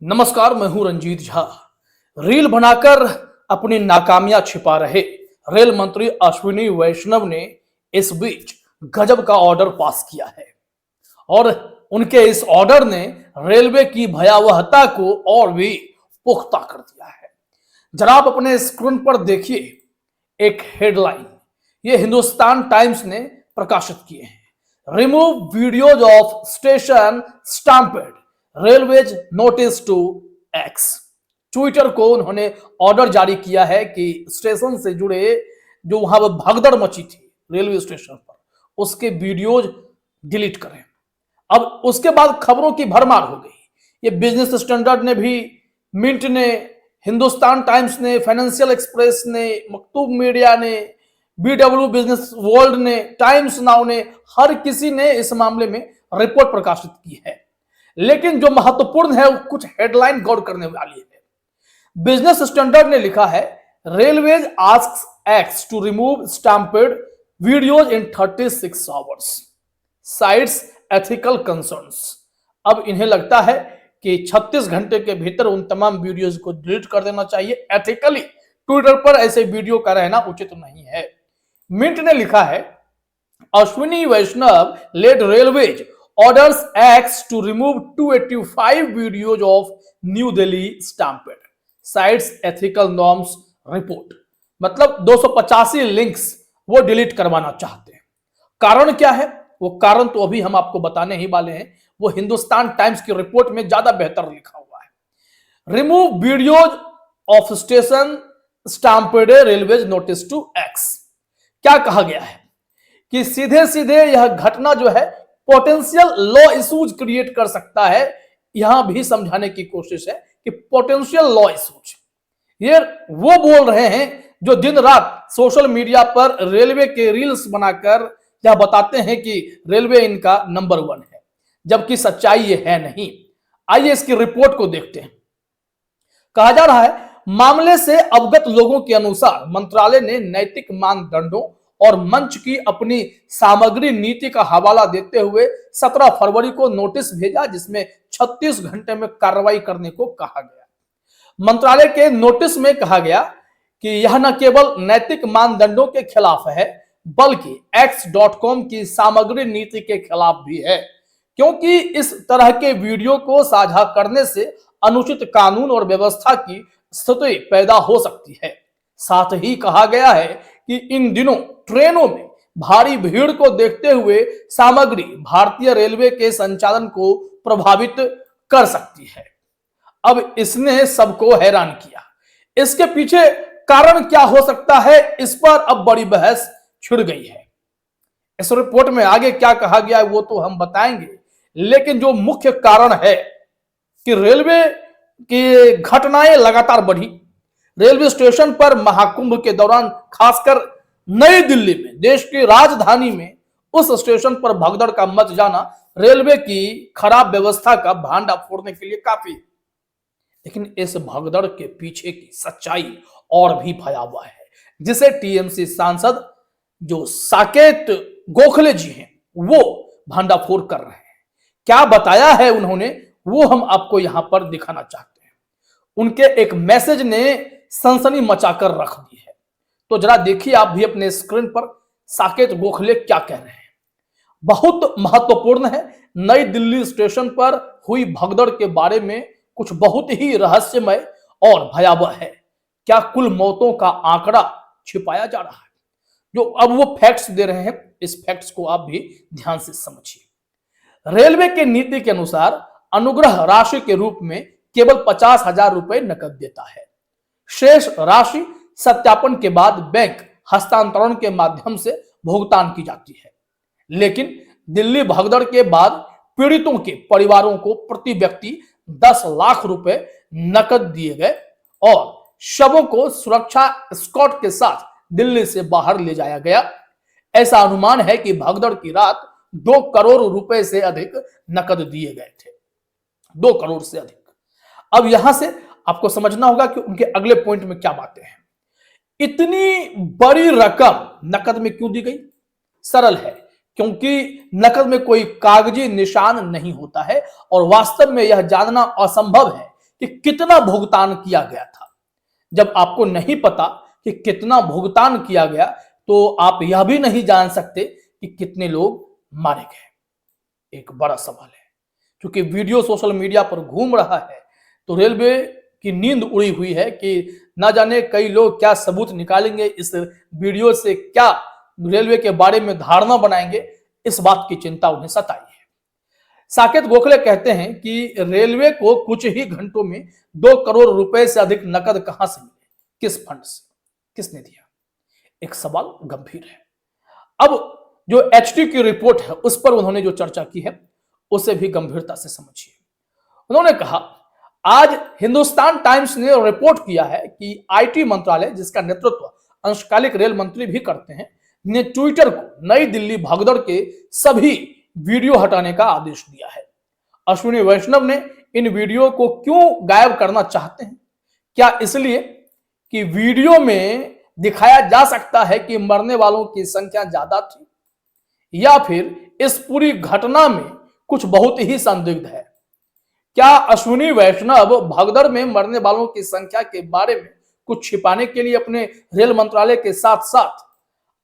नमस्कार, मैं हूं रंजीत झा। रील बनाकर अपनी नाकामियां छिपा रहे रेल मंत्री अश्विनी वैष्णव ने इस बीच गजब का ऑर्डर पास किया है और उनके इस ऑर्डर ने रेलवे की भयावहता को और भी पुख्ता कर दिया है। जरा आप अपने स्क्रीन पर देखिए एक हेडलाइन, ये हिंदुस्तान टाइम्स ने प्रकाशित किए हैं। Remove videos of station stampede, railways notice to X. Twitter को उन्होंने ऑर्डर जारी किया है कि स्टेशन से जुड़े जो वहां पर भगदड़ मची थी रेलवे स्टेशन पर, उसके वीडियोज डिलीट करें। अब उसके बाद खबरों की भरमार हो गई। ये बिजनेस स्टैंडर्ड ने भी, मिंट ने, हिंदुस्तान टाइम्स ने, फाइनेंशियल एक्सप्रेस ने, मकतूब मीडिया ने, बीडब्ल्यू बिजनेस वर्ल्ड ने, टाइम्स नाउ ने, हर किसी ने इस मामले में रिपोर्ट प्रकाशित की है। लेकिन जो महत्वपूर्ण है वो कुछ हेडलाइन गौर करने वाली है। बिजनेस स्टैंडर्ड ने लिखा है, railways asks X to remove stampede videos in 36 hours, sites ethical concerns. अब इन्हें लगता है कि 36 घंटे के भीतर उन तमाम वीडियोज को डिलीट कर देना चाहिए। एथिकली ट्विटर पर ऐसे वीडियो का रहना उचित नहीं है। मिंट ने लिखा है, Ashwini Vaishnaw led railways orders X to remove 285 videos of New Delhi stampede, cites ethical norms report। मतलब 285 लिंक्स वो डिलीट करवाना चाहते हैं। कारण क्या है? वो कारण तो अभी हम आपको बताने ही वाले हैं। वो हिंदुस्तान टाइम्स की रिपोर्ट में ज्यादा बेहतर लिखा हुआ है। Remove videos of station stampede railways notice to X. क्या कहा गया है कि सीधे सीधे यह घटना जो है पोटेंशियल लॉ इश्यूज क्रिएट कर सकता है। यहां भी समझाने की कोशिश है कि पोटेंशियल लॉ इश्यूज, ये वो बोल रहे हैं जो दिन रात सोशल मीडिया पर रेलवे के रील्स बनाकर यह बताते हैं कि रेलवे इनका नंबर 1 है, जबकि सच्चाई ये है नहीं। आइए इसकी रिपोर्ट को देखते हैं। कहा जा रहा है, मामले से अवगत लोगों के अनुसार मंत्रालय ने नैतिक मानदंडों और मंच की अपनी सामग्री नीति का हवाला देते हुए 17 फरवरी को नोटिस भेजा, जिसमें 36 घंटे में कार्रवाई करने को कहा गया। मंत्रालय के नोटिस में कहा गया कि यह न केवल नैतिक मानदंडों के खिलाफ है, बल्कि x.com की सामग्री नीति के खिलाफ भी है, क्योंकि इस तरह के वीडियो को साझा करने से अनुचित कानून और व्यवस्था की स्थिति पैदा हो सकती है। साथ ही कहा गया है कि इन दिनों ट्रेनों में भारी भीड़ को देखते हुए सामग्री भारतीय रेलवे के संचालन को प्रभावित कर सकती है। अब इसने सबको हैरान किया। इसके पीछे कारण क्या हो सकता है, इस पर अब बड़ी बहस छिड़ गई है। इस रिपोर्ट में आगे क्या कहा गया है वो तो हम बताएंगे, लेकिन जो मुख्य कारण है कि रेलवे की घटनाएं लगातार बढ़ी। रेलवे स्टेशन पर महाकुंभ के दौरान, खासकर नई दिल्ली में, देश की राजधानी में, उस स्टेशन पर भगदड़ का मच जाना रेलवे की खराब व्यवस्था का भांडा फोड़ने के लिए काफी है। लेकिन इस भगदड़ के पीछे की सच्चाई और भी भयावह है, जिसे टीएमसी सांसद जो साकेत गोखले जी हैं वो भांडाफोड़ कर रहे हैं। क्या बताया है उन्होंने वो हम आपको यहां पर दिखाना चाहते हैं। उनके एक मैसेज ने सनसनी मचाकर रख दी है, तो जरा देखिए आप भी अपने स्क्रीन पर साकेत गोखले क्या कह रहे हैं। बहुत महत्वपूर्ण है, नई दिल्ली स्टेशन पर हुई भगदड़ के बारे में कुछ बहुत ही रहस्यमय और भयावह है। क्या कुल मौतों का आंकड़ा छिपाया जा रहा है? जो अब वो फैक्ट्स दे रहे हैं, इस फैक्ट्स को आप भी ध्यान से समझिए। रेलवे के नीति के अनुसार अनुग्रह राशि के रूप में केवल 50,000 रुपए नकद देता है। शेष राशि सत्यापन के बाद बैंक हस्तांतरण के माध्यम से भुगतान की जाती है। लेकिन दिल्ली भगदड़ के बाद पीड़ितों के परिवारों को प्रति व्यक्ति 10 लाख रुपए नकद दिए गए और शवों को सुरक्षा स्कॉट के साथ दिल्ली से बाहर ले जाया गया। ऐसा अनुमान है कि भगदड़ की रात 2 करोड़ रुपए से अधिक नकद दिए गए थे। 2 करोड़ से अधिक। अब यहां से आपको समझना होगा कि उनके अगले पॉइंट में क्या बातें हैं। इतनी बड़ी रकम नकद में क्यों दी गई? सरल है, क्योंकि नकद में कोई कागजी निशान नहीं होता है और वास्तव में यह जानना असंभव है कि कितना भुगतान किया गया था। जब आपको नहीं पता कि कितना भुगतान किया गया तो आप यह भी नहीं जान सकते कि कितने लोग मारे गए। एक बड़ा सवाल है, क्योंकि वीडियो सोशल मीडिया पर घूम रहा है तो रेलवे की नींद उड़ी हुई है कि ना जाने कई लोग क्या सबूत निकालेंगे इस वीडियो से, क्या रेलवे के बारे में धारणा बनाएंगे। इस बात की चिंता उन्हें सताई है। साकेत गोखले कहते हैं कि रेलवे को कुछ ही घंटों में 2 करोड़ रुपए से अधिक नकद कहां से मिले, किस फंड से, किसने दिया। एक सवाल गंभीर है। अब जो एचटी की रिपोर्ट है उस पर उन्होंने जो चर्चा की है उसे भी गंभीरता से समझिए। उन्होंने कहा, आज हिंदुस्तान टाइम्स ने रिपोर्ट किया है कि आईटी मंत्रालय, जिसका नेतृत्व अंशकालिक रेल मंत्री भी करते हैं, ने ट्विटर को नई दिल्ली भगदड़ के सभी वीडियो हटाने का आदेश दिया है। अश्विनी वैष्णव ने इन वीडियो को क्यों गायब करना चाहते हैं? क्या इसलिए कि वीडियो में दिखाया जा सकता है कि मरने वालों की संख्या ज्यादा थी, या फिर इस पूरी घटना में कुछ बहुत ही संदिग्ध है? क्या अश्विनी वैष्णव भगदड़ में मरने वालों की संख्या के बारे में कुछ छिपाने के लिए अपने रेल मंत्रालय के साथ साथ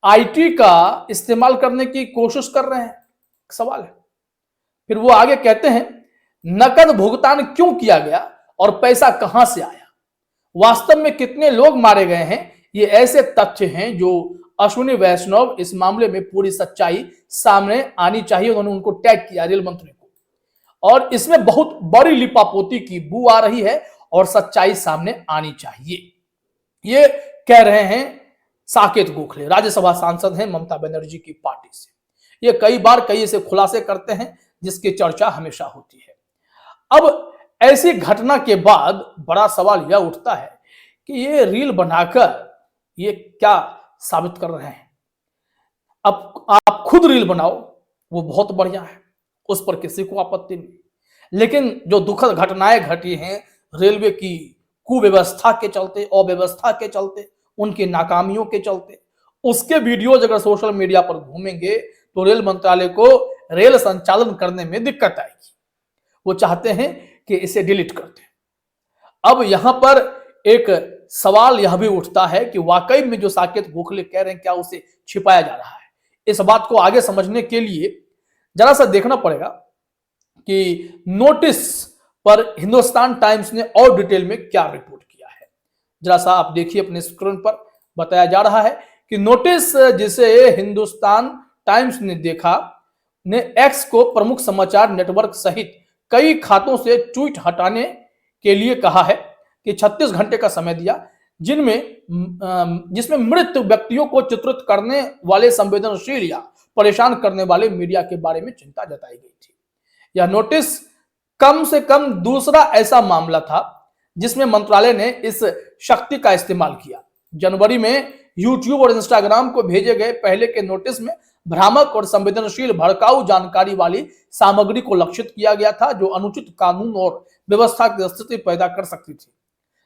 आईटी का इस्तेमाल करने की कोशिश कर रहे हैं? सवाल है। फिर वो आगे कहते हैं, नकद भुगतान क्यों किया गया और पैसा कहां से आया, वास्तव में कितने लोग मारे गए हैं, ये ऐसे तथ्य हैं जो अश्विनी वैष्णव इस मामले में पूरी सच्चाई सामने आनी चाहिए। उन्होंने उनको टैग किया, रेल मंत्री को, और इसमें बहुत बड़ी लिपापोती की बू आ रही है और सच्चाई सामने आनी चाहिए। ये कह रहे हैं साकेत गोखले, राज्यसभा सांसद हैं ममता बनर्जी की पार्टी से। ये कई बार कई ऐसे खुलासे करते हैं जिसकी चर्चा हमेशा होती है। अब ऐसी घटना के बाद बड़ा सवाल यह उठता है कि ये रील बनाकर ये क्या साबित कर रहे हैं। अब आप खुद रील बनाओ, वो बहुत बढ़िया है, उस पर किसी को आपत्ति नहीं, लेकिन जो दुखद घटनाएं घटी हैं रेलवे की कुव्यवस्था के चलते, अव्यवस्था के चलते, उनकी नाकामियों के चलते, उसके वीडियोज अगर सोशल मीडिया पर घूमेंगे तो रेल मंत्रालय को रेल संचालन करने में दिक्कत आएगी। वो चाहते हैं कि इसे डिलीट कर दें। अब यहां पर एक सवाल यह भी उठता है कि वाकई में जो साकेत गोखले कह रहे हैं क्या उसे छिपाया जा रहा है। इस बात को आगे समझने के लिए जरा सा देखना पड़ेगा कि नोटिस पर हिंदुस्तान टाइम्स ने और डिटेल में क्या रिपोर्ट किया है। जरा सा आप देखिए, अपने स्क्रीन पर बताया जा रहा है कि नोटिस जिसे हिंदुस्तान टाइम्स ने देखा ने एक्स को प्रमुख समाचार नेटवर्क सहित कई खातों से ट्वीट हटाने के लिए कहा है कि 36 घंटे का समय दिया, जिसमें मृत व्यक्तियों को चित्रित करने वाले संवेदनशील या परेशान करने वाले मीडिया के बारे में चिंता जताई गई थी। यह नोटिस कम से कम दूसरा ऐसा मामला था जिसमें मंत्रालय ने इस शक्ति का इस्तेमाल किया। जनवरी में यूट्यूब और इंस्टाग्राम को भेजे गए पहले के नोटिस में भ्रामक और संवेदनशील भड़काऊ जानकारी वाली सामग्री को लक्षित किया गया था जो अनुचित कानून और व्यवस्था की स्थिति पैदा कर सकती थी।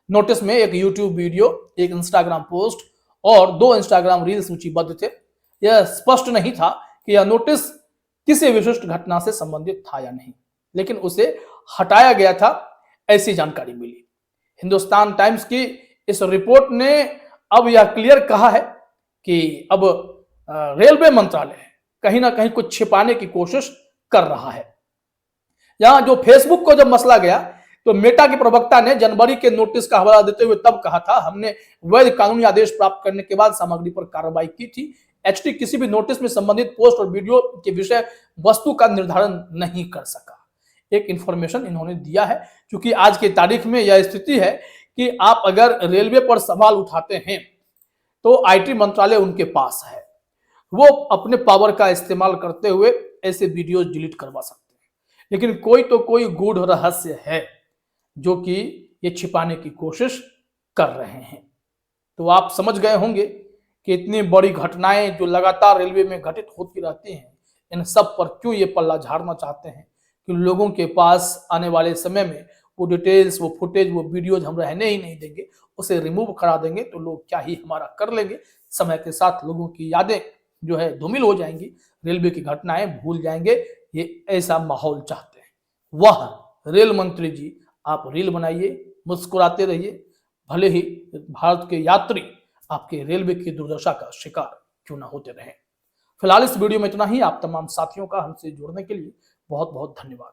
नोटिस में एक यूट्यूब वीडियो, एक इंस्टाग्राम पोस्ट और 2 इंस्टाग्राम रील सूचीबद्ध थे। यह स्पष्ट नहीं था कि यह नोटिस किसी विशिष्ट घटना से संबंधित था या नहीं, लेकिन उसे हटाया गया था, ऐसी जानकारी मिली। हिंदुस्तान टाइम्स की इस रिपोर्ट ने अब यह क्लियर कहा है कि अब रेलवे मंत्रालय कहीं ना कहीं कुछ छिपाने की कोशिश कर रहा है। यहां जो फेसबुक को जब मसला गया तो मेटा के प्रवक्ता ने जनवरी के नोटिस का हवाला देते हुए तब कहा था, हमने वैध कानूनी आदेश प्राप्त करने के बाद सामग्री पर कार्रवाई की थी। एचटी किसी भी नोटिस में संबंधित पोस्ट और वीडियो के विषय वस्तु का निर्धारण नहीं कर सका। एक इंफॉर्मेशन इन्होंने दिया है, क्योंकि आज की तारीख में यह स्थिति है कि आप अगर रेलवे पर सवाल उठाते हैं तो आईटी मंत्रालय उनके पास है, वो अपने पावर का इस्तेमाल करते हुए ऐसे वीडियोस डिलीट करवा सकते हैं, लेकिन कोई तो कोई गूढ़ रहस्य है जो कि ये छिपाने की कोशिश कर रहे हैं। तो आप समझ गए होंगे कि इतनी बड़ी घटनाएं जो लगातार रेलवे में घटित होती रहती हैं, इन सब पर क्यों ये पल्ला झाड़ना चाहते हैं कि लोगों के पास आने वाले समय में वो डिटेल्स, वो फुटेज, वो वीडियोज हम रहने ही नहीं देंगे, उसे रिमूव करा देंगे तो लोग क्या ही हमारा कर लेंगे। समय के साथ लोगों की यादें जो है धूमिल हो जाएंगी, रेलवे की घटनाएं भूल जाएंगे। ये ऐसा माहौल चाहते हैं। वह रेल मंत्री जी आप रील बनाइए, मुस्कुराते रहिए, भले ही भारत के यात्री आपके रेलवे की दुर्दशा का शिकार क्यों ना होते रहें। फिलहाल इस वीडियो में इतना ही। आप तमाम साथियों का हमसे जुड़ने के लिए बहुत बहुत धन्यवाद।